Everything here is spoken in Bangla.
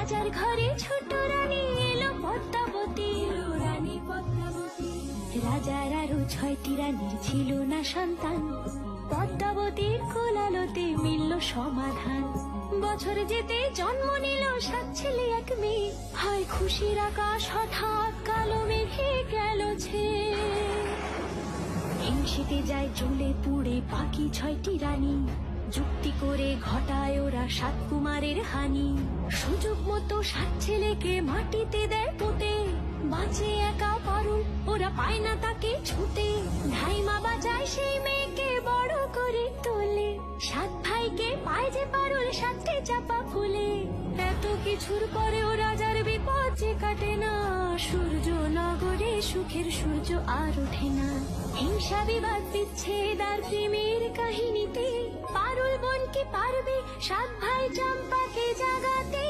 রাজার ঘরে ছোট রানী এলো পদ্মাবতী, রানী পদ্মাবতী। রাজার আরো 6টি রানীর ছিল না সন্তান, পদ্মাবতীর কোলালোতে মিলল সমাধান। বছর যেতে জন্ম নিল 7 ছেলে 1 মেয়ে, হয় খুশির আকাশ হঠাৎ কালো মেঘে গেল ছেয়ে। হিংসেতে যায় জ্বলে পুড়ে বাকি 6টি রানী, যুক্তি করে ঘটায় ওরা 7 কুমারের হানি। সুযোগ মতো 7 ছেলেকে মাটিতে দেয় পুঁতে, বাঁচে একা পারুল, ওরা পায় না তাকে ছুতে। ধাইমা বাজায় সেই মেয়েকে বড় করে তোলে, 7 ভাইকে পায় যে পারুল 7টে চাপা ফুলে। এত কিছুর পরেও রাজার বিপদ যে কাটে না, সূর্য নগরে সুখের সূর্য আর ওঠে না। হিংসা বিবাদ বিচ্ছেদ আর প্রেমের কাহিনীতে পারুল বোন কি পারবে 7 ভাই চম্পাকে জাগাতে।